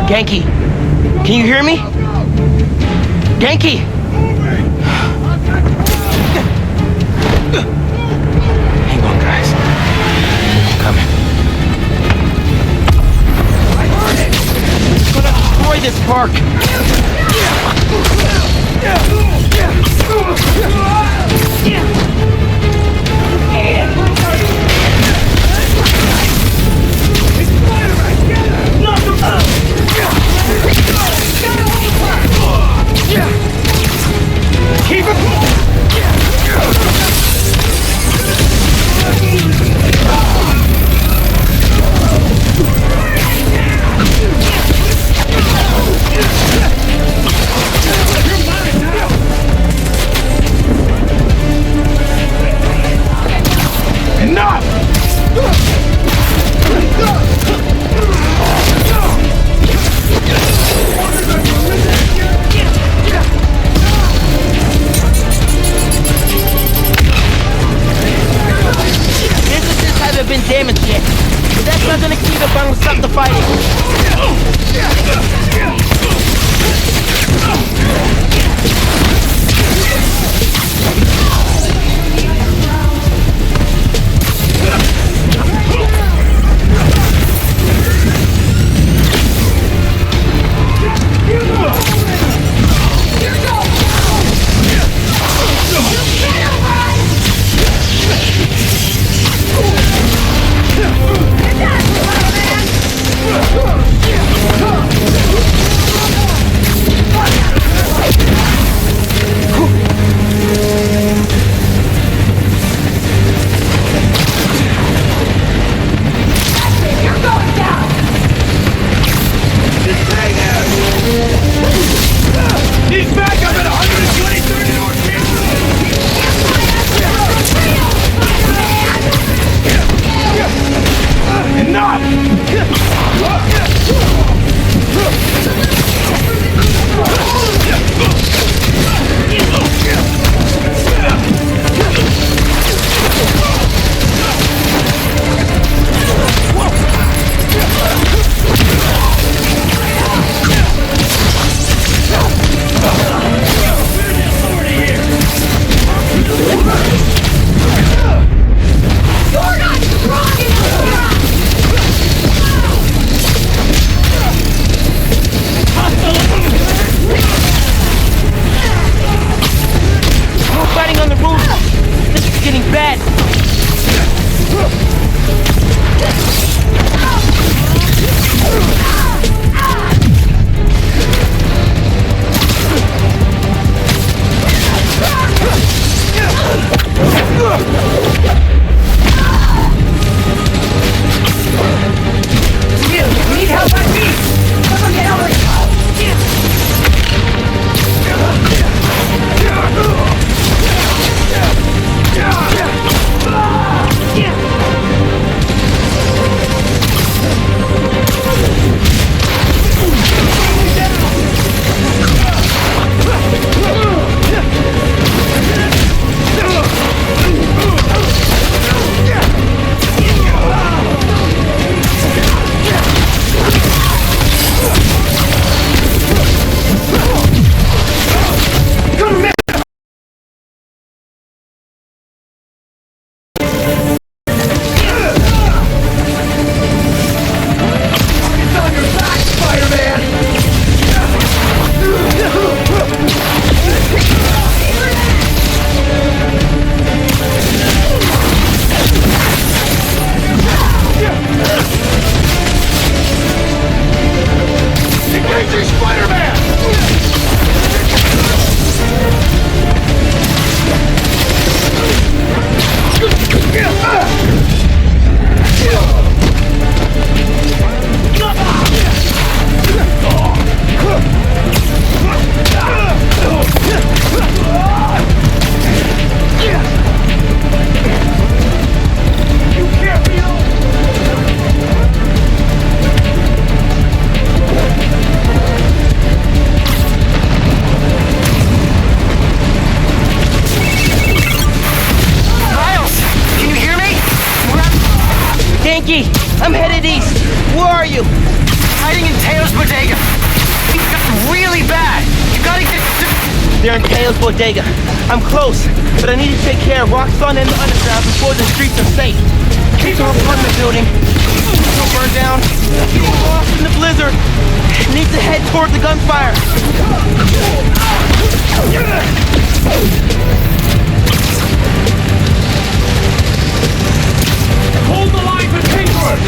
Genki, can you hear me? Genki! Hang on, guys. I'm coming. I'm gonna destroy this park! Keep it! Enough! Businesses haven't been damaged yet, but that's not gonna keep the Bang stop the fighting. I'm headed east. Where are you? hiding in Teo's bodega. Things got really bad. You gotta get to... They're in Teo's bodega. I'm close, but I need to take care of Roxxon and the underground before the streets are safe. Keep our apartment building. Don't burn down. We're lost in the blizzard. Need to head toward the gunfire. Hold the line for Kingwood!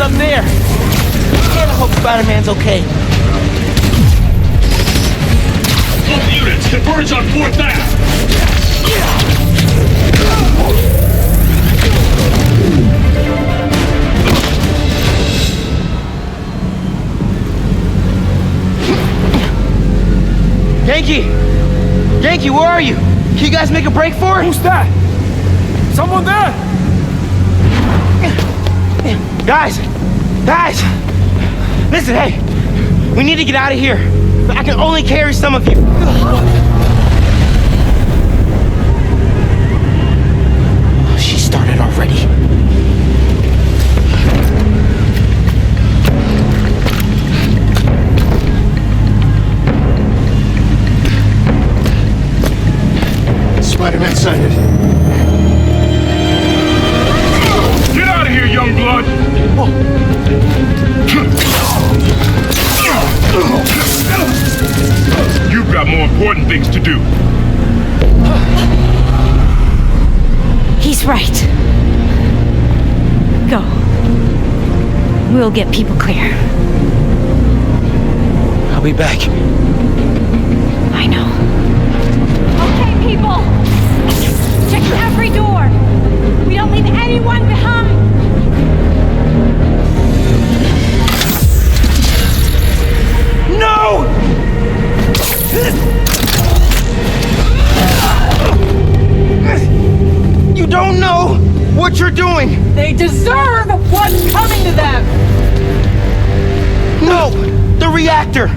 Up there. And I hope Spider-Man's okay. All units, converge on 4th Ave. Yankee, where are you? Can you guys make a break for it? Who's that? Someone there? Guys! Listen, hey! We need to get out of here. I can only carry some of you. She started already. Spider-Man sighted. Get out of here, young blood! You've got more important things to do. He's right. Go. We'll get people clear. I'll be back. I know. Okay, people! Check every door! We don't leave anyone behind! No! You don't know what you're doing! They deserve what's coming to them! No! The reactor!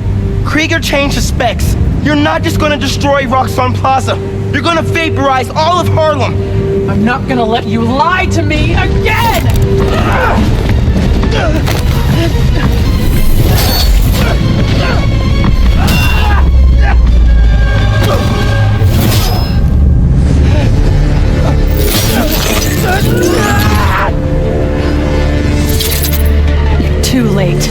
Krieger changed the specs. You're not just gonna destroy Roxxon Plaza. You're gonna vaporize all of Harlem. I'm not gonna let you lie to me again! Too late.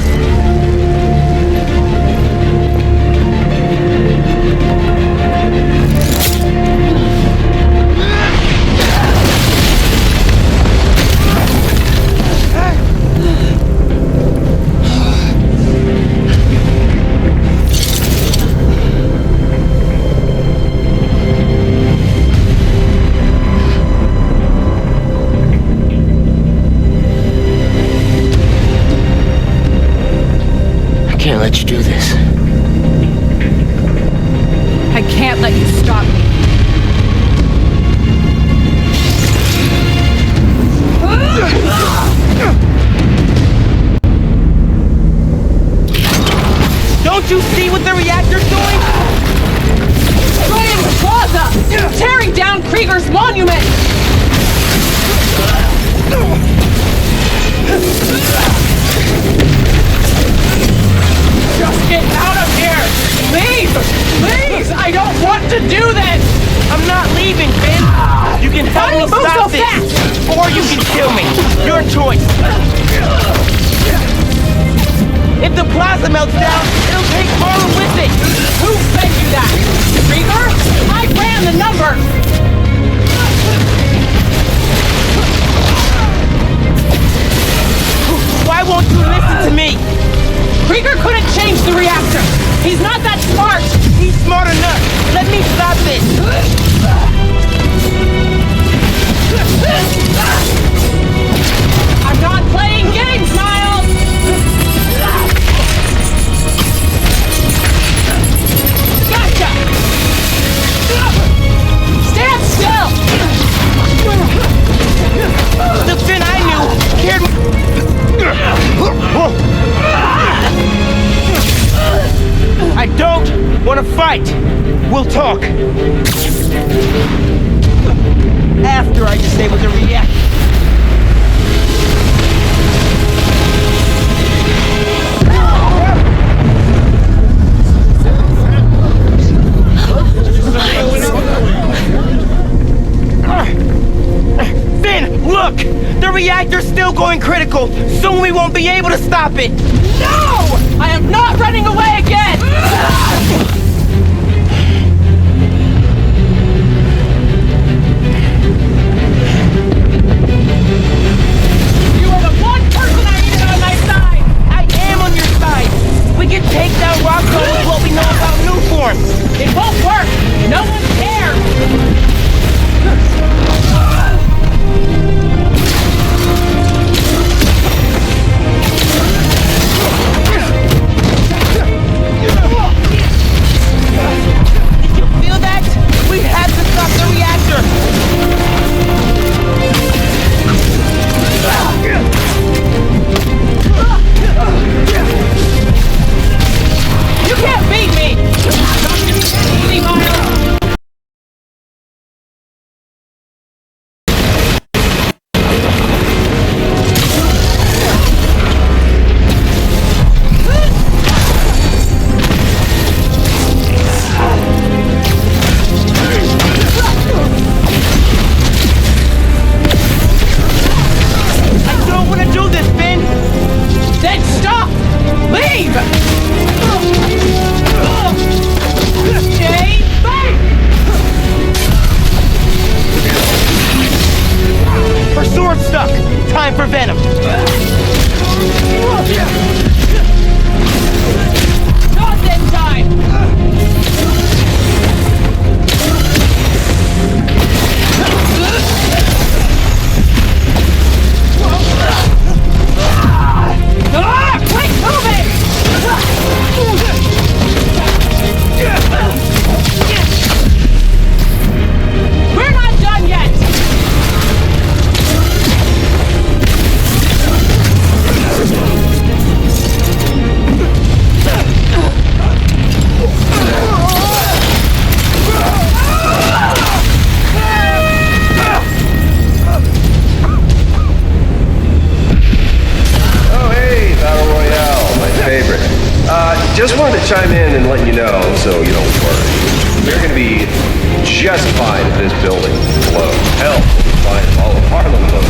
let you do this. I can't let you stop me. Don't you see what the reactor's doing? Destroying the plaza! Tearing down Krieger's monument! Just get out of here! Leave! Please! I don't want to do this! I'm not leaving, Finn. You can help Why do me you move stop so this, fast? or you can kill me. Your choice. If the plaza melts down, it'll take Harlem with it. Who said you that? Krieger? I ran the numbers! Why won't you listen to me? Krieger couldn't change the reactor! He's not that smart! He's smart enough. Let me stop this. I'm not playing games, Miles! Gotcha! Stand still! The Finn I knew cared. I don't want to fight. We'll talk. After I disable the reactor. Finn, look! The reactor's still going critical. Soon we won't be able to stop it. No! I am not running away again! You are the one person I needed on my side! I am on your side. We can take down Rockstone with what we know about new forms. It won't work! No one cares! Did you feel that? We have to stop the reactor. You can't beat me! Easy, Miles! I don't want to do this, Finn. Then stop! Leave! Stay back! Her sword's stuck. Time for Venom. Not this time! Quit moving! We're not done yet! Oh, hey, Battle Royale, my favorite. Just wanted to chime in and let you know, so you don't worry. We're gonna be just fine if this building blows. Hell, we'll be fine if all of Harlem blows.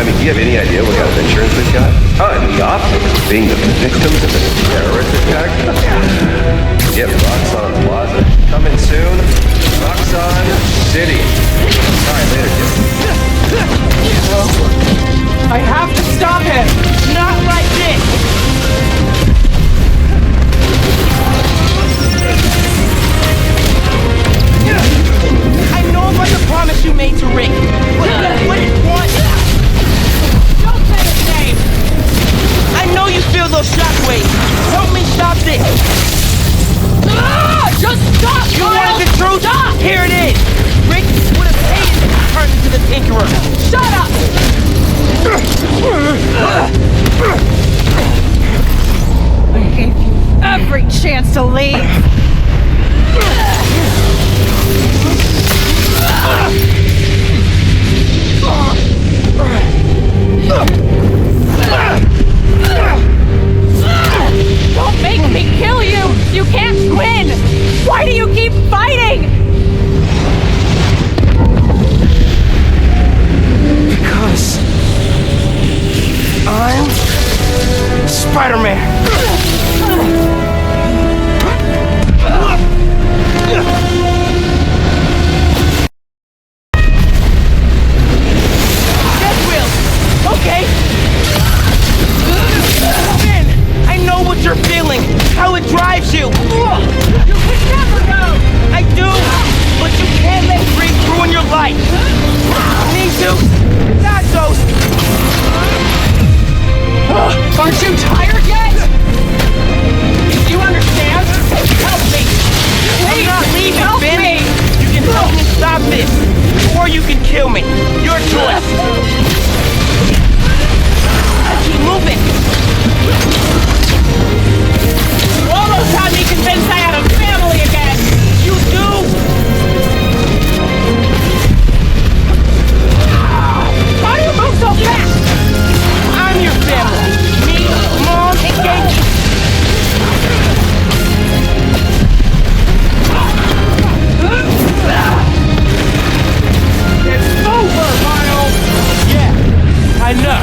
I mean, do you have any idea what kind of insurance we've got? And the optics of being the victims of a terrorist attack? Yep, Roxxon Plaza. Coming soon. Roxxon City. Alright, later, Jim. I have to stop him! Not like this. I know about the promise you made to Rick, but you wouldn't want. Don't say his name! I know you feel those shockwaves. Help me stop stop this, or you can kill me. Your choice. Keep moving. You almost had me convinced I had a family again. You do? Why do you move so fast? I'm your family. Me, Mom, and Genki. It's over, Miles. Yeah, I know.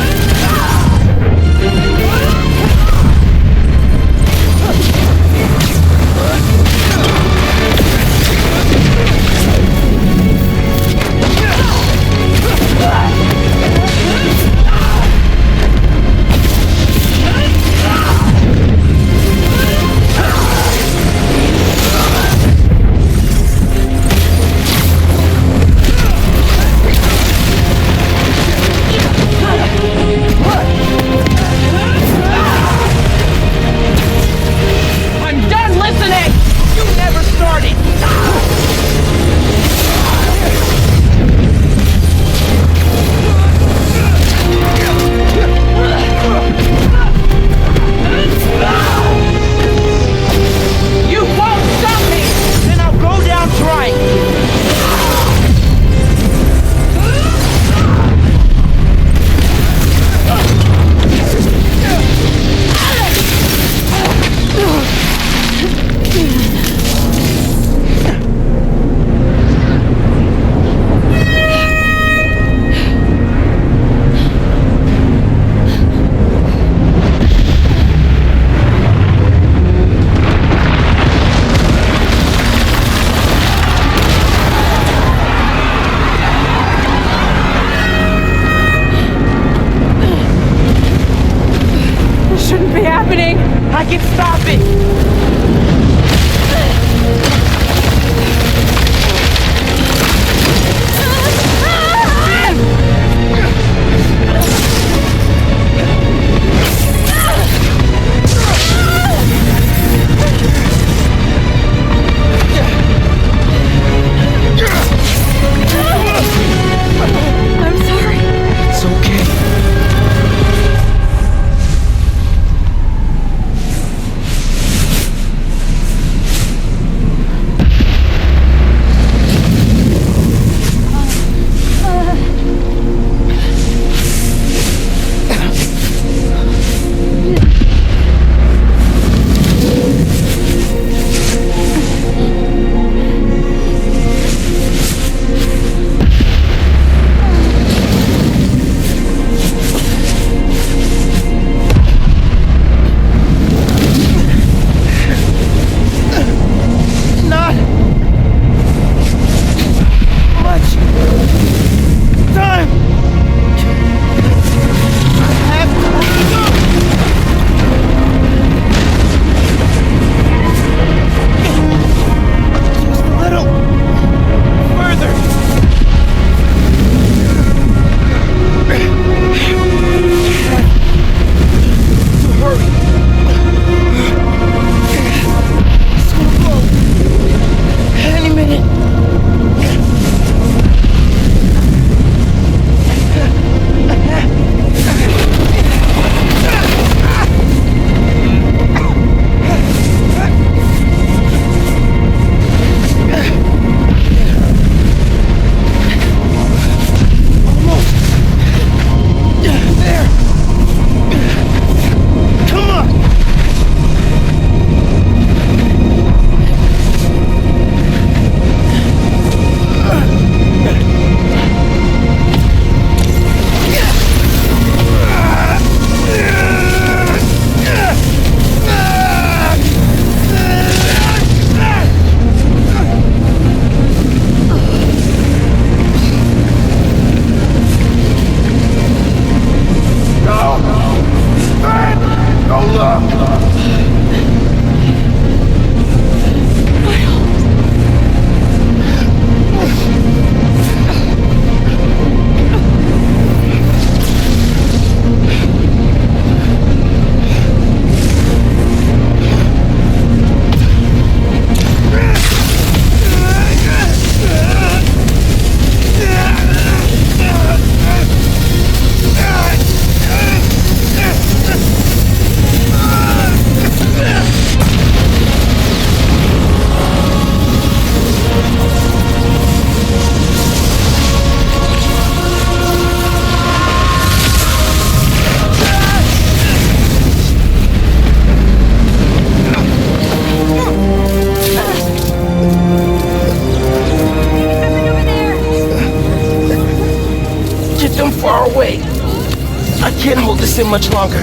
can't hold this in much longer.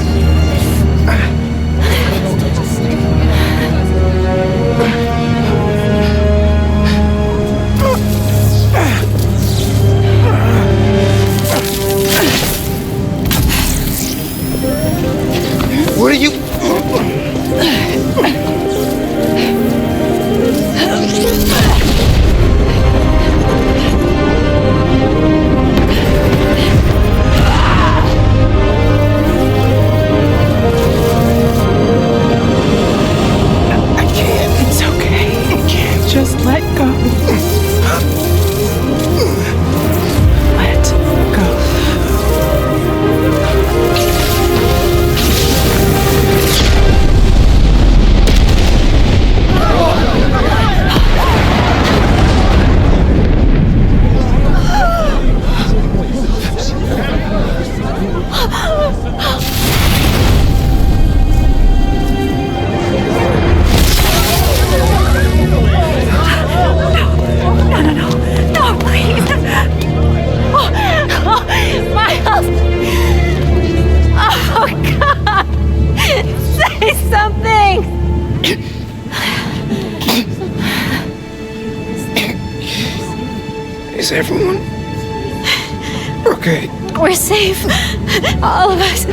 What are you... Just let go. Let go. No, please. Miles. Oh, God. Say something. Is everyone okay? We're safe. All of us.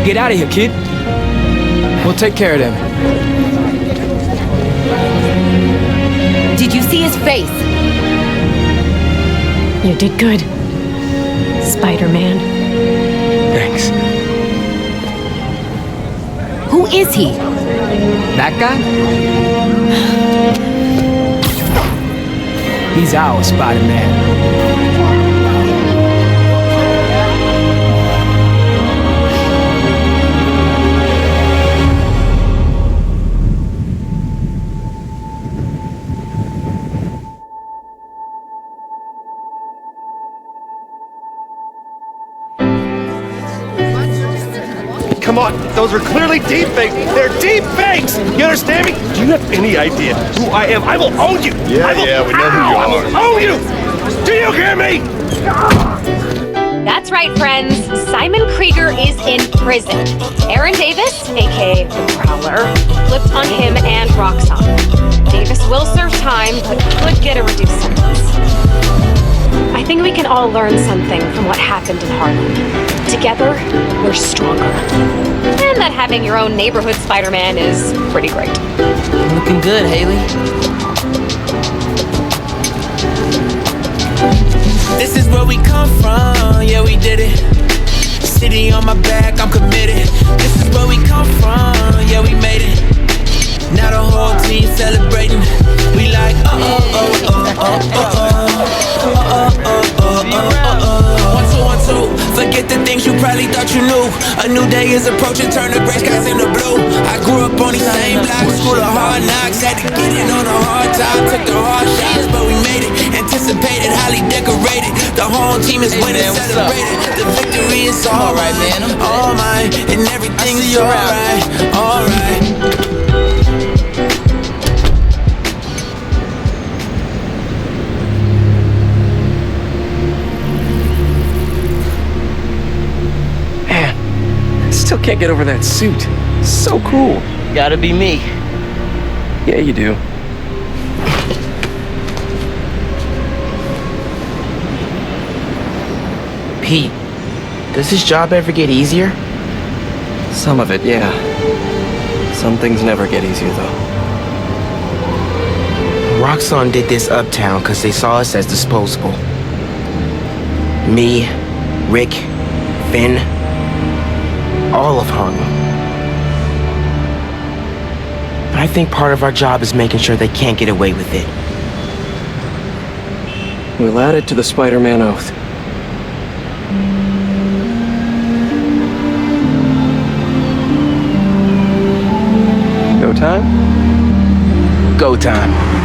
Get out of here, kid. We'll take care of them. Did you see his face? You did good, Spider-Man. Thanks. Who is he? That guy? He's our Spider-Man. Come on, those were clearly deep fakes. They're deep fakes. You understand me? Do you have any idea who I am? I will own you. Yeah, we know who you I are. will own you. Do you hear me? That's right, friends. Simon Krieger is in prison. Aaron Davis, aka the Prowler, flipped on him and Roxxon. Davis will serve time, but could get a reduced sentence. I think we can all learn something from what happened in Harlem. Together, we're stronger. And that having your own neighborhood Spider-Man is pretty great. Looking good, Haley. This is where we come from, yeah, we did it. City on my back, I'm committed. This is where we come from, yeah, we made it. Now the whole team celebrating. We like, One, two. Forget the things you probably thought you knew. A new day is approaching, turn the gray skies into blue. I grew up on the same block, school of hard knocks. Had to get in on a hard time, took the hard shots, but we made it. Anticipated, highly decorated. The whole team is winning, celebrated. The victory is all right, man. All mine, and everything is alright, alright. Still can't get over that suit. So cool. Gotta be me. Yeah, you do. Pete, does this job ever get easier? Some of it, yeah. Some things never get easier, though. Roxxon did this uptown because they saw us as disposable. Me, Rick, Finn, all of Harlem. But I think part of our job is making sure they can't get away with it. We'll add it to the Spider-Man oath. Go time? Go time.